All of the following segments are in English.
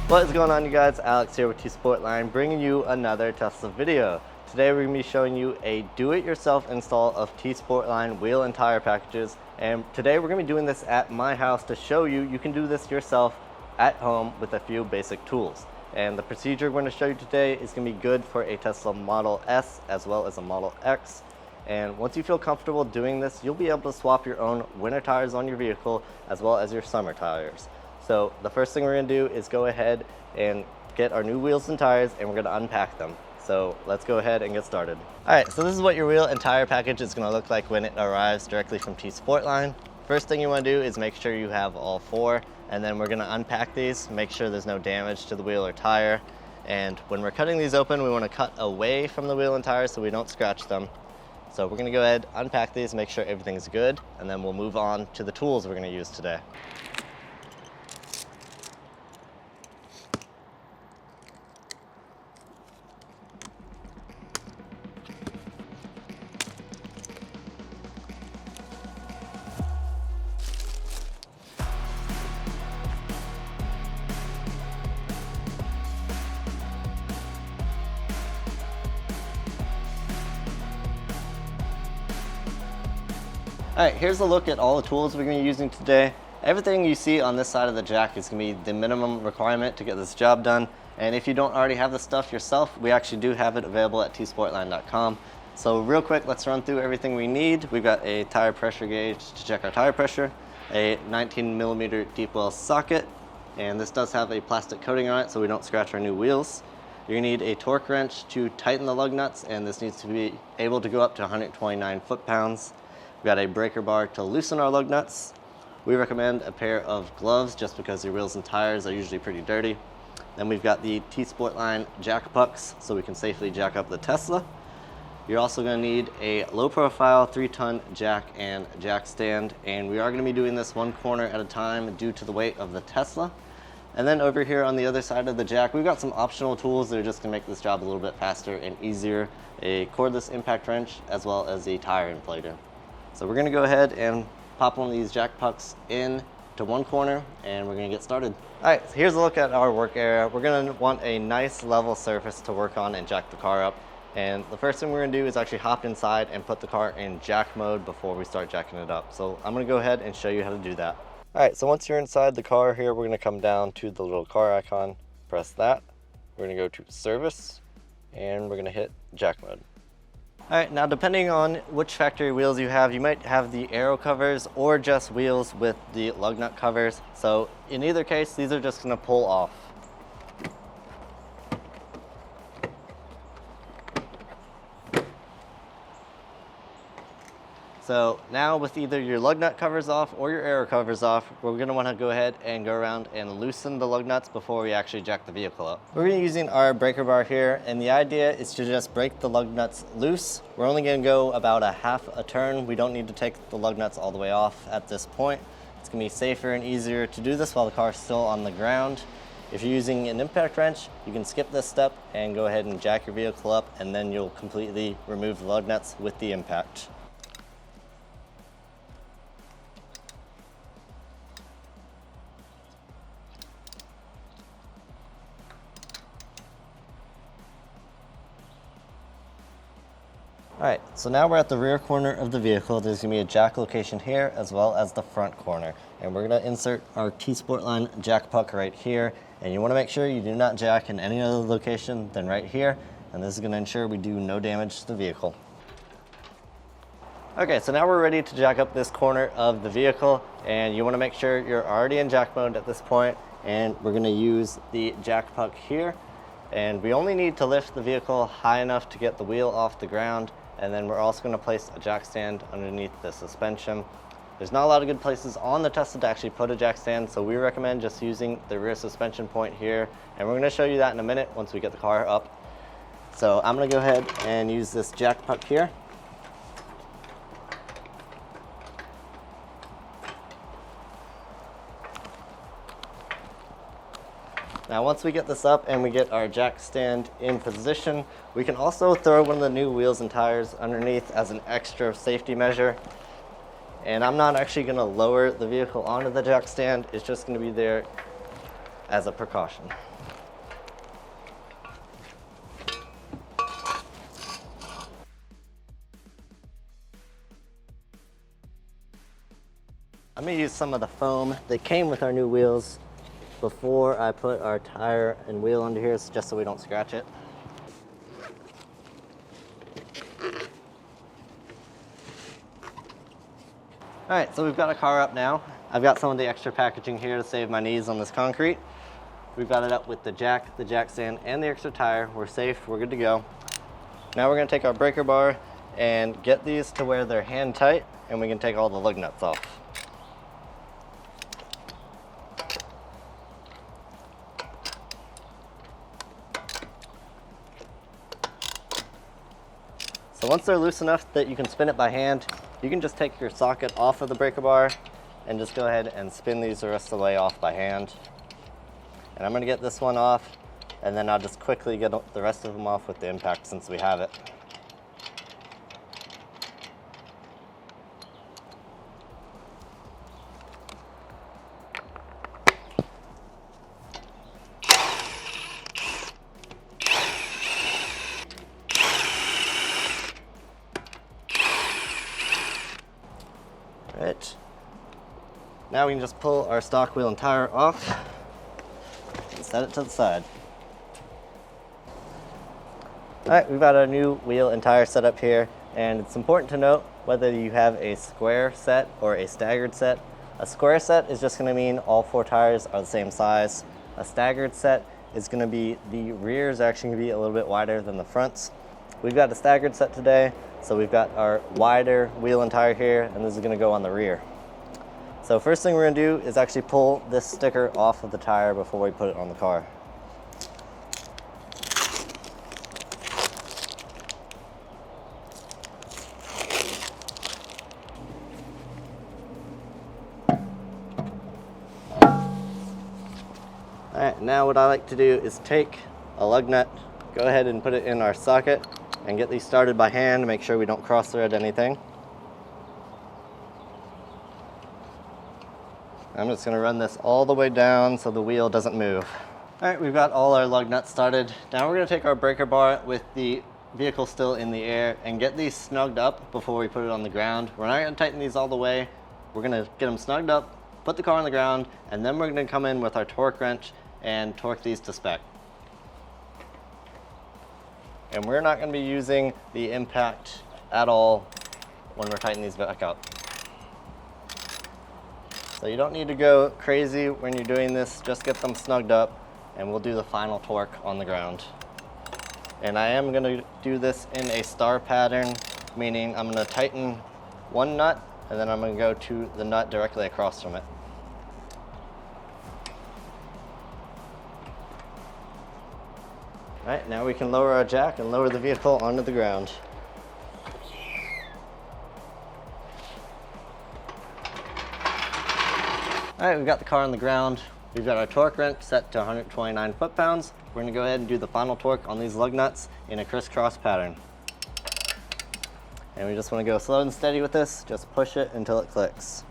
What is going on, you guys? Alex here with T Sportline, bringing you another Tesla video. Today we're going to be showing you a do-it-yourself install of T Sportline wheel and tire packages. And today we're going to be doing this at my house to show you you can do this yourself at home with a few basic tools. And the procedure we're going to show you today is going to be good for a Tesla Model S as well as a Model X. And once you feel comfortable doing this, you'll be able to swap your own winter tires on your vehicle as well as your summer tires. So the first thing we're going to do is go ahead and get our new wheels and tires, and we're going to unpack them. So let's go ahead and get started. Alright, so this is what your wheel and tire package is going to look like when it arrives directly from T Sportline. First thing you want to do is make sure you have all four, and then we're going to unpack these, make sure there's no damage to the wheel or tire. And when we're cutting these open, we want to cut away from the wheel and tire so we don't scratch them. So we're going to go ahead, unpack these, make sure everything's good, and then we'll move on to the tools we're going to use today. Alright, here's a look at all the tools we're going to be using today. Everything you see on this side of the jack is going to be the minimum requirement to get this job done. And if you don't already have the stuff yourself, we actually do have it available at tsportline.com. So real quick, let's run through everything we need. We've got a tire pressure gauge to check our tire pressure, a 19mm deep well socket, and this does have a plastic coating on it so we don't scratch our new wheels. You're going to need a torque wrench to tighten the lug nuts, and this needs to be able to go up to 129 foot-pounds. We've got a breaker bar to loosen our lug nuts. We recommend a pair of gloves just because your wheels and tires are usually pretty dirty. Then we've got the T Sportline jack pucks so we can safely jack up the Tesla. You're also going to need a low profile 3-ton jack and jack stand, and we are going to be doing this one corner at a time due to the weight of the Tesla. And then over here on the other side of the jack, we've got some optional tools that are just going to make this job a little bit faster and easier. A cordless impact wrench as well as a tire inflator. So we're going to go ahead and pop one of these jack pucks in to one corner, and we're going to get started. Alright, so here's a look at our work area. We're going to want a nice level surface to work on and jack the car up. And the first thing we're going to do is actually hop inside and put the car in jack mode before we start jacking it up. So I'm going to go ahead and show you how to do that. Alright, so once you're inside the car here, we're going to come down to the little car icon, press that. We're going to go to service, and we're going to hit jack mode. Alright, now depending on which factory wheels you have, you might have the aero covers or just wheels with the lug nut covers. So in either case, these are just going to pull off. So now with either your lug nut covers off or your aero covers off, we're going to want to go ahead and go around and loosen the lug nuts before we actually jack the vehicle up. We're going to be using our breaker bar here, and the idea is to just break the lug nuts loose. We're only going to go about a half a turn. We don't need to take the lug nuts all the way off at this point. It's going to be safer and easier to do this while the car is still on the ground. If you're using an impact wrench, you can skip this step and go ahead and jack your vehicle up, and then you'll completely remove the lug nuts with the impact. Alright, so now we're at the rear corner of the vehicle. There's going to be a jack location here as well as the front corner. And we're going to insert our T Sportline jack puck right here. And you want to make sure you do not jack in any other location than right here. And this is going to ensure we do no damage to the vehicle. Okay, so now we're ready to jack up this corner of the vehicle. And you want to make sure you're already in jack mode at this point. And we're going to use the jack puck here. And we only need to lift the vehicle high enough to get the wheel off the ground. And then we're also going to place a jack stand underneath the suspension. There's not a lot of good places on the Tesla to actually put a jack stand, so we recommend just using the rear suspension point here. And we're going to show you that in a minute once we get the car up. So I'm going to go ahead and use this jack puck here. Now once we get this up and we get our jack stand in position, we can also throw one of the new wheels and tires underneath as an extra safety measure. And I'm not actually going to lower the vehicle onto the jack stand, it's just going to be there as a precaution. I'm gonna use some of the foam that came with our new wheels before I put our tire and wheel under here, just so we don't scratch it. All right, so we've got our car up now. I've got some of the extra packaging here to save my knees on this concrete. We've got it up with the jack stand, and the extra tire. We're safe, we're good to go. Now we're gonna take our breaker bar and get these to where they're hand tight, and we can take all the lug nuts off. So once they're loose enough that you can spin it by hand, you can just take your socket off of the breaker bar and just go ahead and spin these the rest of the way off by hand. And I'm gonna get this one off, and then I'll just quickly get the rest of them off with the impact since we have it. Right. Now we can just pull our stock wheel and tire off and set it to the side. All right, we've got our new wheel and tire set up here, and it's important to note whether you have a square set or a staggered set. A square set is just going to mean all 4 tires are the same size. A staggered set is going to be the rears are actually going to be a little bit wider than the fronts. We've got a staggered set today, so we've got our wider wheel and tire here, and this is going to go on the rear. So first thing we're going to do is actually pull this sticker off of the tire before we put it on the car. All right, now what I like to do is take a lug nut, go ahead and put it in our socket, and get these started by hand to make sure we don't cross thread anything. I'm just going to run this all the way down so the wheel doesn't move. All right, we've got all our lug nuts started. Now we're going to take our breaker bar with the vehicle still in the air and get these snugged up before we put it on the ground. We're not going to tighten these all the way. We're going to get them snugged up, put the car on the ground, and then we're going to come in with our torque wrench and torque these to spec. And we're not going to be using the impact at all when we're tightening these back up. So you don't need to go crazy when you're doing this, just get them snugged up and we'll do the final torque on the ground. And I am going to do this in a star pattern, meaning I'm going to tighten one nut and then I'm going to go to the nut directly across from it. All right, now we can lower our jack and lower the vehicle onto the ground. All right, we've got the car on the ground. We've got our torque wrench set to 129 foot-pounds. We're gonna go ahead and do the final torque on these lug nuts in a crisscross pattern. And we just wanna go slow and steady with this, just push it until it clicks.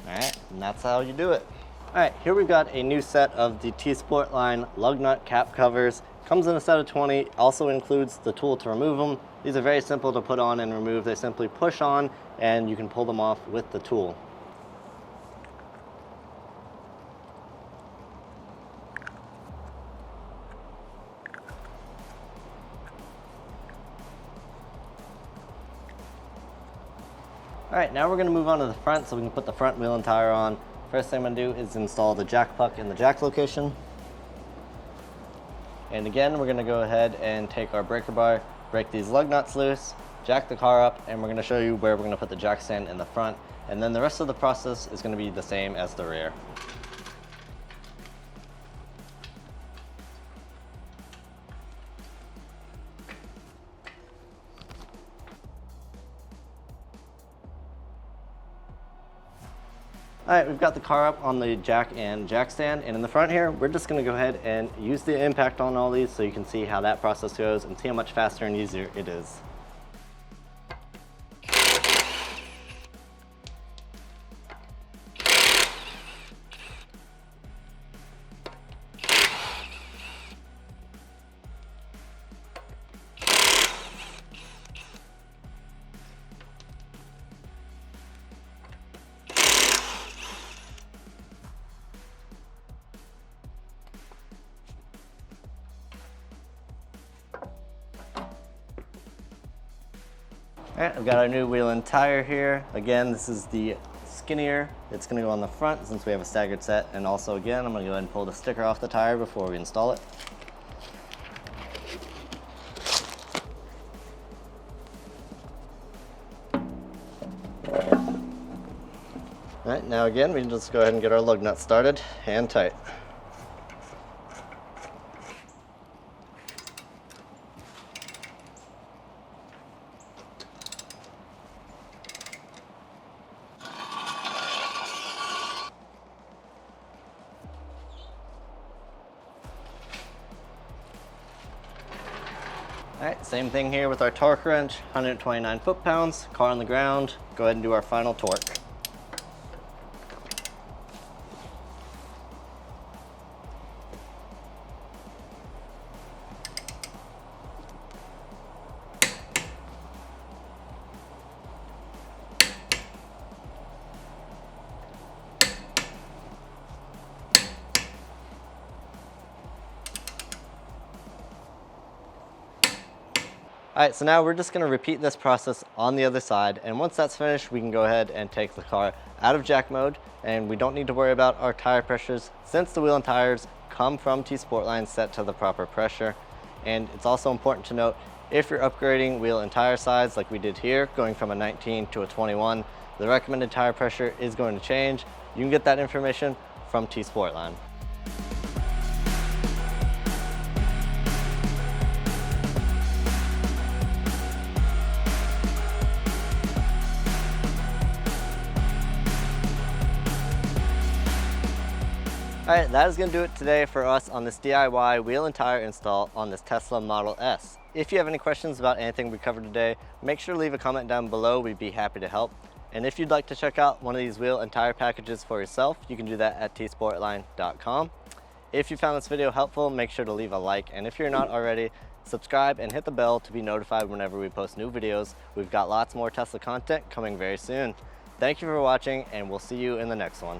Alright, and that's how you do it. Alright, here we've got a new set of the T Sportline lug nut cap covers. Comes in a set of 20, also includes the tool to remove them. These are very simple to put on and remove. They simply push on and you can pull them off with the tool. All right, now we're gonna move on to the front so we can put the front wheel and tire on. First thing I'm gonna do is install the jack puck in the jack location. And again, we're gonna go ahead and take our breaker bar, break these lug nuts loose, jack the car up, and we're gonna show you where we're gonna put the jack stand in the front. And then the rest of the process is gonna be the same as the rear. All right, we've got the car up on the jack and jack stand, and in the front here, we're just gonna go ahead and use the impact on all these so you can see how that process goes and see how much faster and easier it is. All right, I've got our new wheel and tire here. Again, this is the skinnier. It's gonna go on the front since we have a staggered set. And also again, I'm gonna go ahead and pull the sticker off the tire before we install it. All right, now again, we can just go ahead and get our lug nut started and tight. All right, same thing here with our torque wrench, 129 foot-pounds, car on the ground. Go ahead and do our final torque. All right, so now we're just gonna repeat this process on the other side, and once that's finished, we can go ahead and take the car out of jack mode, and we don't need to worry about our tire pressures since the wheel and tires come from T Sportline set to the proper pressure. And it's also important to note, if you're upgrading wheel and tire size like we did here, going from a 19 to a 21, the recommended tire pressure is going to change. You can get that information from T Sportline. All right, that is gonna do it today for us on this DIY wheel and tire install on this Tesla Model S. If you have any questions about anything we covered today, make sure to leave a comment down below. We'd be happy to help. And if you'd like to check out one of these wheel and tire packages for yourself, you can do that at tsportline.com. If you found this video helpful, make sure to leave a like. And if you're not already, subscribe and hit the bell to be notified whenever we post new videos. We've got lots more Tesla content coming very soon. Thank you for watching, and we'll see you in the next one.